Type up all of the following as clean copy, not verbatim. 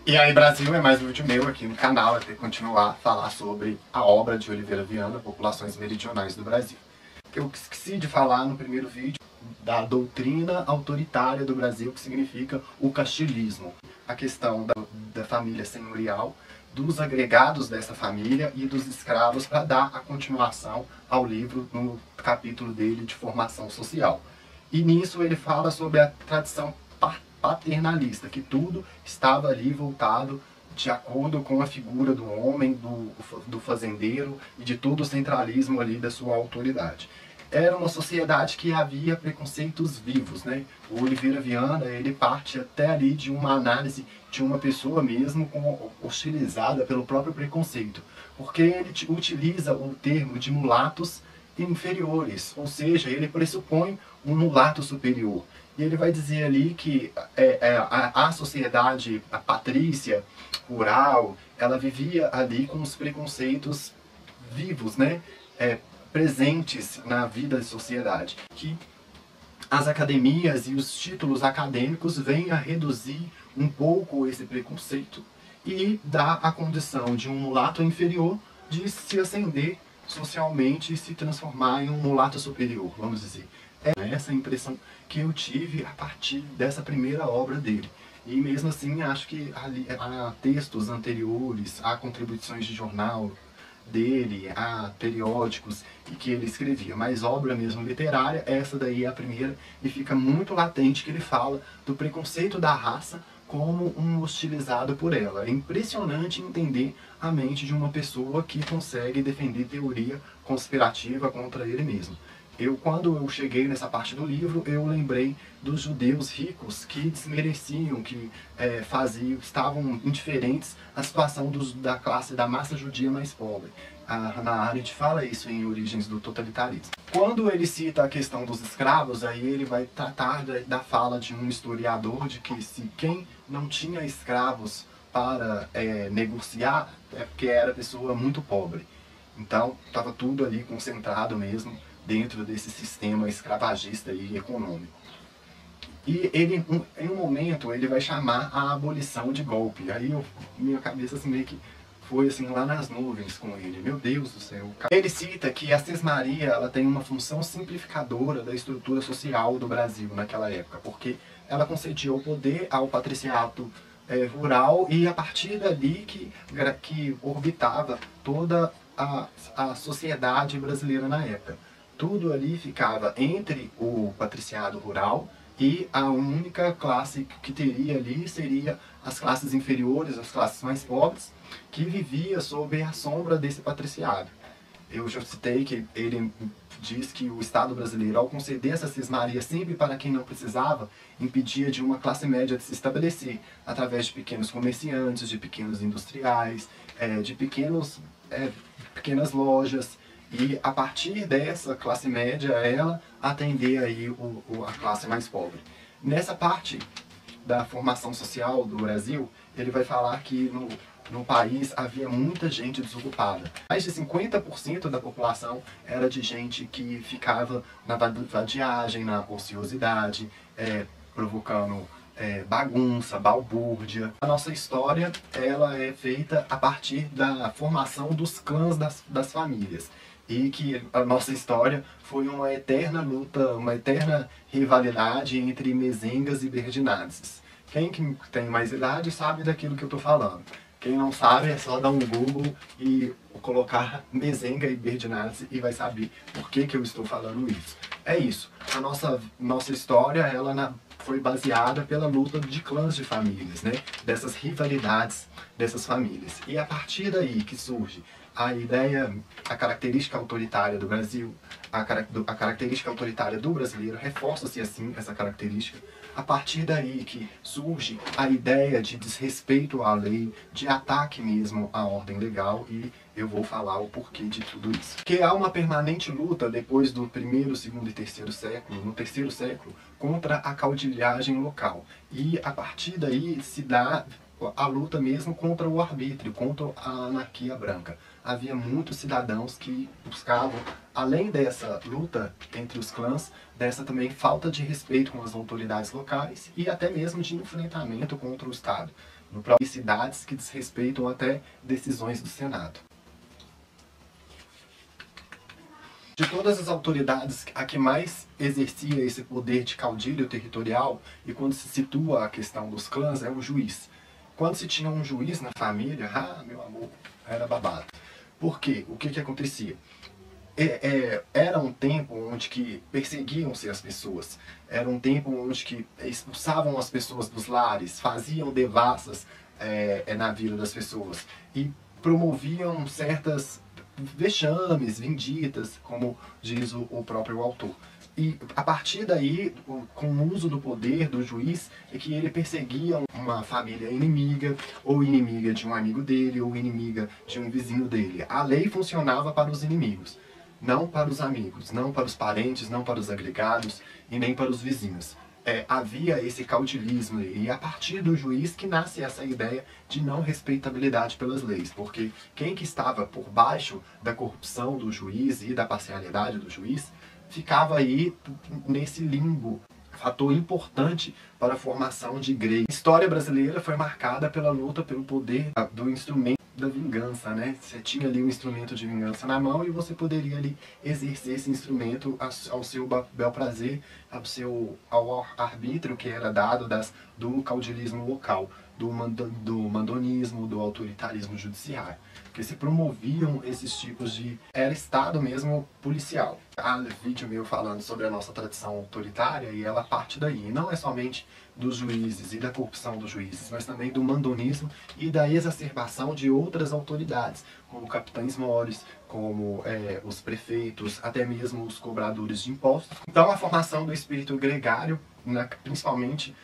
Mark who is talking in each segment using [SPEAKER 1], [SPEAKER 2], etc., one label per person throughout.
[SPEAKER 1] E aí, Brasil, é mais um vídeo meu aqui no canal, até continuar a falar sobre a obra de Oliveira Viana, Populações Meridionais do Brasil. Eu esqueci de falar no primeiro vídeo da doutrina autoritária do Brasil, que significa o castilismo. A questão da família senhorial, dos agregados dessa família e dos escravos, para dar a continuação ao livro no capítulo dele de formação social. E nisso ele fala sobre a tradição paternalista, que tudo estava ali voltado de acordo com a figura do homem, do fazendeiro e de todo o centralismo ali da sua autoridade. Era uma sociedade que havia preconceitos vivos, né? O Oliveira Viana, ele parte até ali de uma análise de uma pessoa mesmo hostilizada pelo próprio preconceito, porque ele utiliza o termo de mulatos inferiores, ou seja, ele pressupõe um mulato superior. E ele vai dizer ali que a sociedade, a patrícia, rural, ela vivia ali com os preconceitos vivos, né? Presentes na vida da sociedade. Que as academias e os títulos acadêmicos vêm a reduzir um pouco esse preconceito e dar a condição de um mulato inferior de se ascender socialmente e se transformar em um mulato superior, vamos dizer. É essa impressão que eu tive a partir dessa primeira obra dele. E mesmo assim, acho que há textos anteriores, há contribuições de jornal dele, há periódicos e que ele escrevia. Mas obra mesmo literária, essa daí é a primeira, e fica muito latente que ele fala do preconceito da raça como um hostilizado por ela. É impressionante entender a mente de uma pessoa que consegue defender teoria conspirativa contra ele mesmo. Quando eu cheguei nessa parte do livro, eu lembrei dos judeus ricos que desmereciam, que estavam indiferentes à situação da classe da massa judia mais pobre. A Hannah Arendt fala isso em Origens do Totalitarismo. Quando ele cita a questão dos escravos, aí ele vai tratar da fala de um historiador de que se quem não tinha escravos para negociar é porque era pessoa muito pobre. Então, estava tudo ali concentrado mesmo dentro desse sistema escravagista e econômico. E ele, em um momento, ele vai chamar a abolição de golpe. Aí minha cabeça assim, meio que foi assim lá nas nuvens com ele. Meu Deus do céu. Ele cita que a Sesmaria ela tem uma função simplificadora da estrutura social do Brasil naquela época, porque ela concedia o poder ao patriciato rural e a partir dali que orbitava toda a sociedade brasileira na época. Tudo ali ficava entre o patriciado rural e a única classe que teria ali seria as classes inferiores, as classes mais pobres, que vivia sob a sombra desse patriciado. Eu já citei que ele diz que o Estado brasileiro, ao conceder essa cismaria sempre para quem não precisava, impedia de uma classe média de se estabelecer, através de pequenos comerciantes, de pequenos industriais, de pequenas lojas, e a partir dessa classe média, ela atender aí a classe mais pobre. Nessa parte da formação social do Brasil, ele vai falar que no país havia muita gente desocupada. Mais de 50% da população era de gente que ficava na vadiagem, na ociosidade, provocando bagunça, balbúrdia. A nossa história ela é feita a partir da formação dos clãs das famílias. E que a nossa história foi uma eterna luta, uma eterna rivalidade entre mezengas e berdinazes. Quem que tem mais idade sabe daquilo que eu estou falando. Quem não sabe é só dar um Google e colocar mezenga e berdinazes e vai saber por que eu estou falando isso. É isso. A nossa história ela foi baseada pela luta de clãs de famílias, né? Dessas rivalidades dessas famílias. E a partir daí que surge a ideia, a característica autoritária do Brasil, a característica autoritária do brasileiro, reforça-se assim essa característica. A partir daí que surge a ideia de desrespeito à lei, de ataque mesmo à ordem legal, e eu vou falar o porquê de tudo isso. Que há uma permanente luta depois do primeiro, segundo e terceiro século, no terceiro século, contra a caudilhagem local. E a partir daí se dá a luta mesmo contra o arbítrio, contra a anarquia branca. Havia muitos cidadãos que buscavam, além dessa luta entre os clãs, dessa também falta de respeito com as autoridades locais e até mesmo de enfrentamento contra o Estado. cidades que desrespeitam até decisões do Senado. De todas as autoridades, a que mais exercia esse poder de caudilho territorial, e quando se situa a questão dos clãs, é o juiz. Quando se tinha um juiz na família, meu amor, era babado. Por quê? O que acontecia? Era um tempo onde que perseguiam-se as pessoas, era um tempo onde que expulsavam as pessoas dos lares, faziam devassas na vida das pessoas e promoviam certas vexames, vinditas, como diz o próprio autor. E a partir daí, com o uso do poder do juiz, é que ele perseguia uma família inimiga, ou inimiga de um amigo dele, ou inimiga de um vizinho dele. A lei funcionava para os inimigos, não para os amigos, não para os parentes, não para os agregados e nem para os vizinhos. Havia esse caudilismo e a partir do juiz que nasce essa ideia de não respeitabilidade pelas leis, porque quem que estava por baixo da corrupção do juiz e da parcialidade do juiz ficava aí nesse limbo, fator importante para a formação de igreja. A história brasileira foi marcada pela luta pelo poder do instrumento da vingança, né? Você tinha ali um instrumento de vingança na mão e você poderia ali exercer esse instrumento ao seu bel prazer, ao arbítrio que era dado do caudilismo local, do mandonismo, do autoritarismo judiciário, que se promoviam esses tipos de... Era Estado mesmo policial. Há vídeo meu falando sobre a nossa tradição autoritária e ela parte daí. E não é somente dos juízes e da corrupção dos juízes, mas também do mandonismo e da exacerbação de outras autoridades, como capitães mores, como os prefeitos, até mesmo os cobradores de impostos. Então a formação do espírito gregário, principalmente,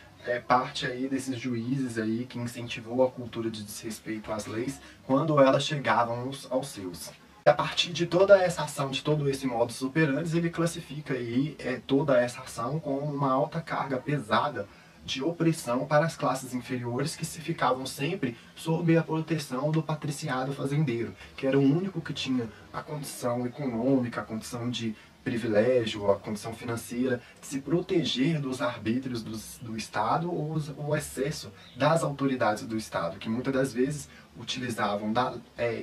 [SPEAKER 1] parte aí desses juízes aí que incentivou a cultura de desrespeito às leis quando elas chegavam aos seus. A partir de toda essa ação, de todo esse modus operandi, ele classifica aí toda essa ação como uma alta carga pesada de opressão para as classes inferiores que se ficavam sempre sob a proteção do patriciado fazendeiro, que era o único que tinha a condição econômica, a condição de privilégio, a condição financeira, de se proteger dos arbítrios do Estado ou o excesso das autoridades do Estado, que muitas das vezes utilizavam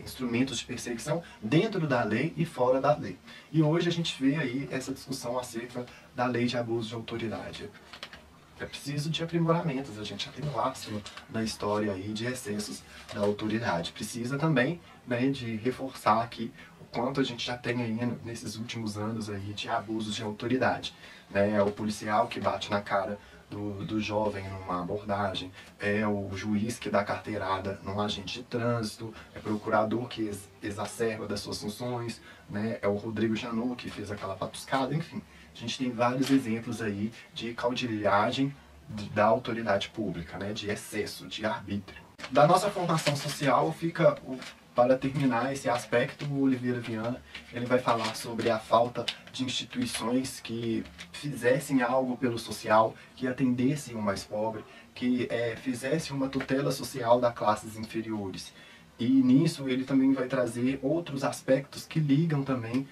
[SPEAKER 1] instrumentos de perseguição dentro da lei e fora da lei. E hoje a gente vê aí essa discussão acerca da lei de abuso de autoridade. É preciso de aprimoramentos, a gente já tem um máximo na história aí de excessos da autoridade. Precisa também, né, de reforçar aqui o quanto a gente já tem aí nesses últimos anos aí de abusos de autoridade. É o policial que bate na cara do jovem numa abordagem, é o juiz que dá carteirada num agente de trânsito, é o procurador que exacerba das suas funções, né, é o Rodrigo Janot que fez aquela patuscada, enfim. A gente tem vários exemplos aí de caudilhagem da autoridade pública, né, de excesso, de arbítrio. Da nossa formação social fica, para terminar esse aspecto, o Oliveira Viana ele vai falar sobre a falta de instituições que fizessem algo pelo social, que atendessem o mais pobre, que fizessem uma tutela social das classes inferiores. E nisso ele também vai trazer outros aspectos que ligam também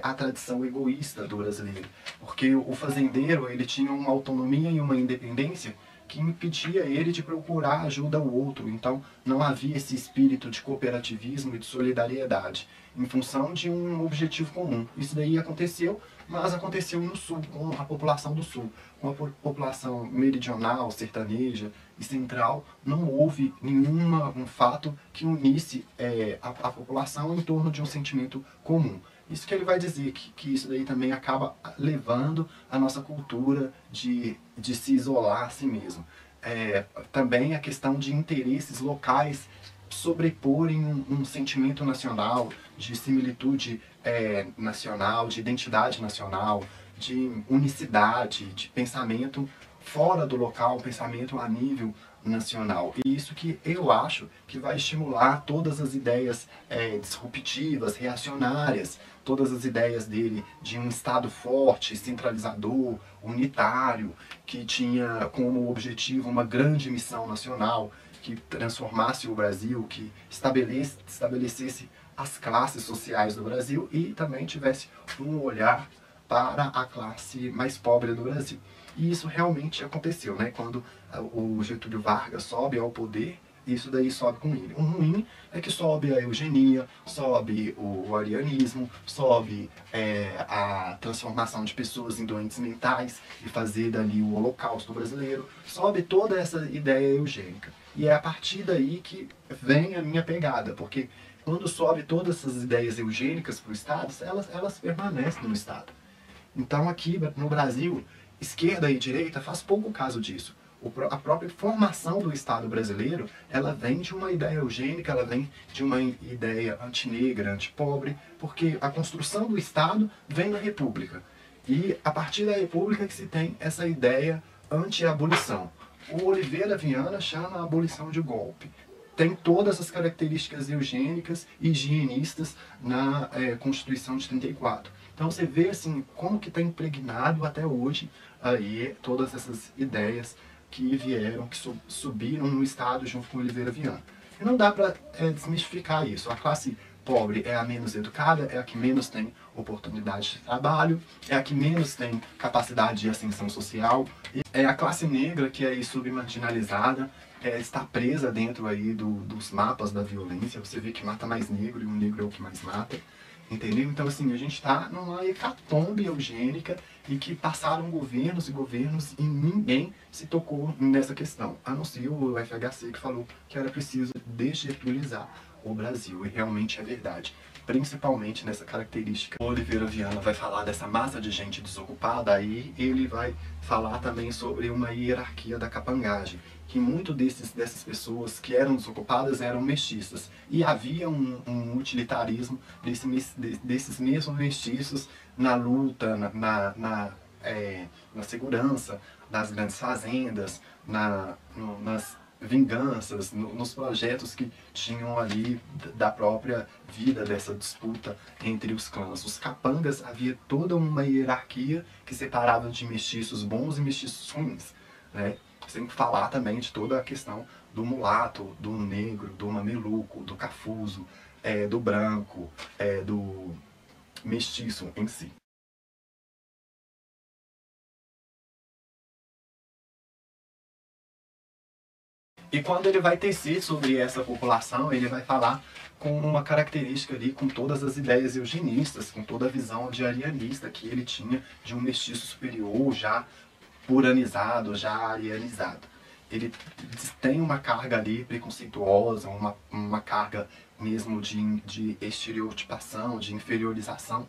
[SPEAKER 1] a tradição egoísta do brasileiro, porque o fazendeiro ele tinha uma autonomia e uma independência que impedia ele de procurar ajuda ao outro, então não havia esse espírito de cooperativismo e de solidariedade, em função de um objetivo comum. Isso daí aconteceu, mas aconteceu no sul, com a população do sul. Com a população meridional, sertaneja e central, não houve um fato que unisse a população em torno de um sentimento comum. Isso que ele vai dizer, que isso daí também acaba levando a nossa cultura de se isolar a si mesmo. Também a questão de interesses locais sobreporem um sentimento nacional, de similitude nacional, de identidade nacional, de unicidade, de pensamento fora do local, pensamento a nível nacional. E isso que eu acho que vai estimular todas as ideias disruptivas, reacionárias, todas as ideias dele de um Estado forte, centralizador, unitário, que tinha como objetivo uma grande missão nacional, que transformasse o Brasil, que estabelecesse as classes sociais do Brasil e também tivesse um olhar para a classe mais pobre do Brasil. E isso realmente aconteceu, né? Quando o Getúlio Vargas sobe ao poder, isso daí sobe com ele. O ruim é que sobe a eugenia, sobe o arianismo, sobe a transformação de pessoas em doentes mentais e fazer dali o holocausto brasileiro, sobe toda essa ideia eugênica. E é a partir daí que vem a minha pegada, porque quando sobe todas essas ideias eugênicas para o Estado, elas permanecem no Estado. Então aqui no Brasil, esquerda e direita faz pouco caso disso. A própria formação do Estado brasileiro, ela vem de uma ideia eugênica, ela vem de uma ideia antinegra, antipobre, porque a construção do Estado vem da República. E a partir da República que se tem essa ideia anti-abolição. O Oliveira Viana chama a abolição de golpe. Tem todas as características eugênicas e higienistas na Constituição de 34. Então você vê assim como que está impregnado até hoje aí todas essas ideias que vieram, que subiram no Estado junto com Oliveira Viana. E não dá para desmistificar isso. A classe pobre é a menos educada, é a que menos tem oportunidade de trabalho, é a que menos tem capacidade de ascensão social, e é a classe negra que é aí submarginalizada, está presa dentro aí dos mapas da violência. Você vê que mata mais negro e o negro é o que mais mata. Entendeu? Então, assim, a gente está numa hecatombe eugênica e que passaram governos e governos e ninguém se tocou nessa questão, a não ser o FHC que falou que era preciso desgetulizar o Brasil, e realmente é verdade. Principalmente nessa característica. O Oliveira Viana vai falar dessa massa de gente desocupada, aí ele vai falar também sobre uma hierarquia da capangagem, que muito dessas pessoas que eram desocupadas eram mestiças, e havia um utilitarismo desses mesmos mestiços na luta, na segurança das grandes fazendas, nas vinganças, nos projetos que tinham ali da própria vida dessa disputa entre os clãs. Os capangas, havia toda uma hierarquia que separava de mestiços bons e mestiços ruins, né? Sem falar também de toda a questão do mulato, do negro, do mameluco, do cafuso, do branco, do mestiço em si. E quando ele vai tecer sobre essa população, ele vai falar com uma característica ali, com todas as ideias eugenistas, com toda a visão de arianista que ele tinha de um mestiço superior, já puranizado, já arianizado. Ele tem uma carga ali preconceituosa, uma carga mesmo de estereotipação, de inferiorização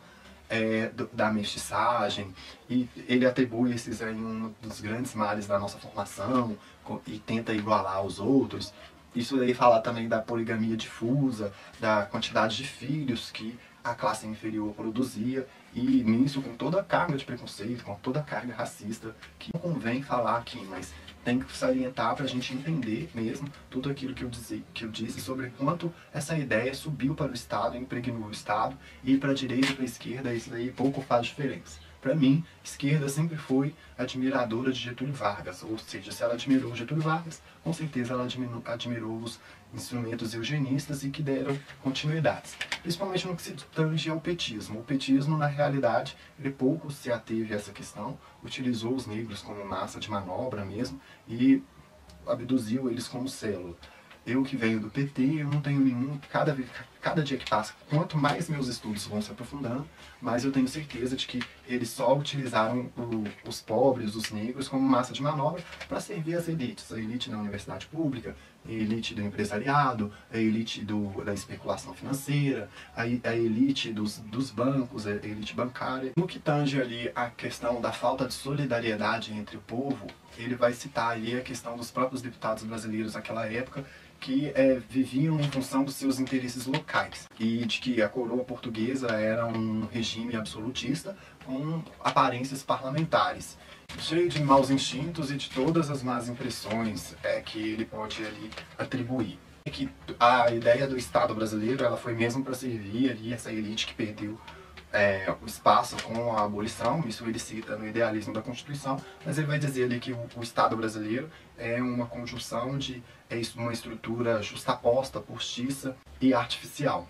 [SPEAKER 1] da mestiçagem, e ele atribui esses aí um dos grandes males da nossa formação e tenta igualar os outros. Isso aí fala também da poligamia difusa, da quantidade de filhos que a classe inferior produzia, e nisso com toda a carga de preconceito, com toda a carga racista, que não convém falar aqui, mas tem que salientar para a gente entender mesmo tudo aquilo que eu disse sobre quanto essa ideia subiu para o Estado, impregnou o Estado, e para a direita e para a esquerda isso daí pouco faz diferença. Para mim, esquerda sempre foi admiradora de Getúlio Vargas, ou seja, se ela admirou Getúlio Vargas, com certeza ela admirou os instrumentos eugenistas e que deram continuidades. Principalmente no que se tange ao petismo. O petismo, na realidade, ele pouco se ateve a essa questão, utilizou os negros como massa de manobra mesmo e abduziu eles como célula. Eu que venho do PT, eu não tenho nenhum... Cada dia que passa, quanto mais meus estudos vão se aprofundando, mais eu tenho certeza de que eles só utilizaram os pobres, os negros, como massa de manobra para servir as elites. A elite da universidade pública, a elite do empresariado, a elite da especulação financeira, a elite dos bancos, a elite bancária. No que tange ali a questão da falta de solidariedade entre o povo, ele vai citar ali a questão dos próprios deputados brasileiros naquela época, que viviam em função dos seus interesses locais, e de que a coroa portuguesa era um regime absolutista com aparências parlamentares, cheio de maus instintos e de todas as más impressões que ele pode ali atribuir. E que a ideia do Estado brasileiro ela foi mesmo para servir ali essa elite que perdeu o espaço com a abolição. Isso ele cita no Idealismo da Constituição, mas ele vai dizer ali que o Estado brasileiro é uma conjunção de uma estrutura justaposta, postiça e artificial.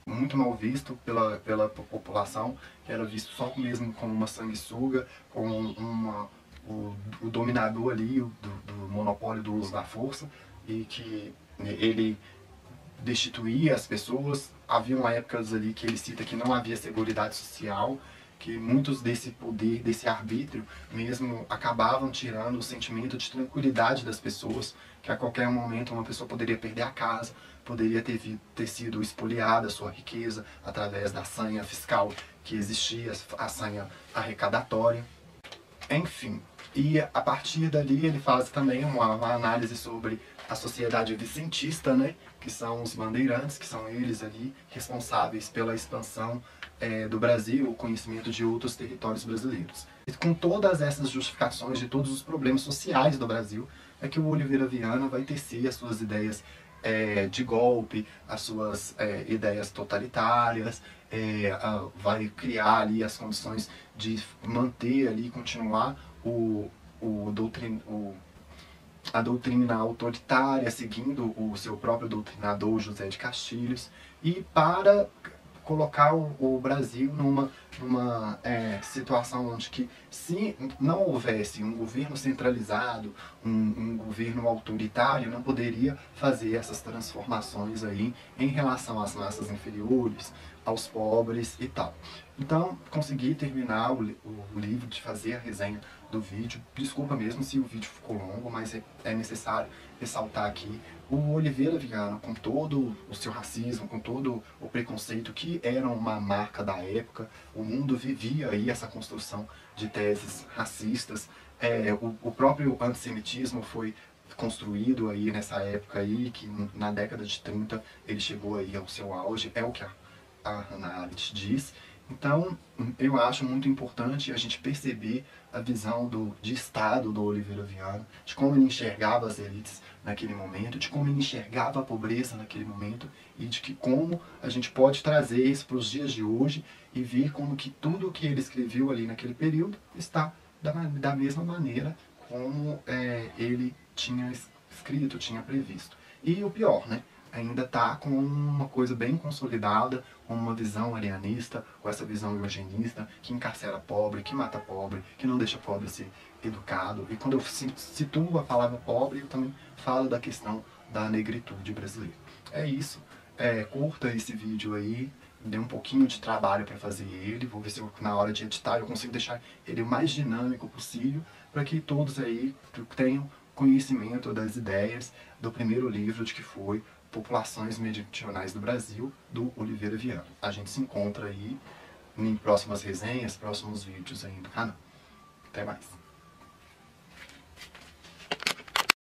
[SPEAKER 1] Muito mal visto pela população, que era visto só mesmo como uma sanguessuga, como o dominador ali do monopólio do uso da força, e que ele destituía as pessoas. Haviam épocas ali que ele cita que não havia seguridade social, que muitos desse poder, desse arbítrio mesmo, acabavam tirando o sentimento de tranquilidade das pessoas, que a qualquer momento uma pessoa poderia perder a casa, poderia ter sido espoliada a sua riqueza através da sanha fiscal que existia, a sanha arrecadatória. Enfim, e a partir dali ele faz também uma análise sobre a sociedade vicentista, né, que são os bandeirantes, que são eles ali responsáveis pela expansão do Brasil, o conhecimento de outros territórios brasileiros. E com todas essas justificações de todos os problemas sociais do Brasil, é que o Oliveira Viana vai tecer as suas ideias de golpe, as suas ideias totalitárias, vai criar ali as condições de manter ali, continuar a doutrina autoritária, seguindo o seu próprio doutrinador José de Castilhos, e para colocar o Brasil numa situação onde que, se não houvesse um governo centralizado, um governo autoritário, não poderia fazer essas transformações aí em relação às massas inferiores, aos pobres e tal. Então, consegui terminar o livro, de fazer a resenha do vídeo. Desculpa mesmo se o vídeo ficou longo, mas é necessário ressaltar aqui o Oliveira Viana, com todo o seu racismo, com todo o preconceito que era uma marca da época. O mundo vivia aí essa construção de teses racistas. O próprio antissemitismo foi construído aí nessa época aí, que na década de 30 ele chegou aí ao seu auge, é o que a Hannah Arendt diz. Então, eu acho muito importante a gente perceber a visão de Estado do Oliveira Viana, de como ele enxergava as elites naquele momento, de como ele enxergava a pobreza naquele momento, e de que como a gente pode trazer isso para os dias de hoje e ver como que tudo o que ele escreveu ali naquele período está da mesma maneira como ele tinha escrito, tinha previsto. E o pior, né? Ainda está com uma coisa bem consolidada, com uma visão arianista, com essa visão eugenista, que encarcera pobre, que mata pobre, que não deixa pobre ser educado. E quando eu situo a palavra pobre, eu também falo da questão da negritude brasileira. É isso. Curta esse vídeo aí, dê um pouquinho de trabalho para fazer ele. Vou ver se na hora de editar eu consigo deixar ele o mais dinâmico possível, para que todos aí tenham conhecimento das ideias do primeiro livro, de que foi Populações Meridionais do Brasil, do Oliveira Viana. A gente se encontra aí em próximas resenhas, próximos vídeos aí do canal. Até mais!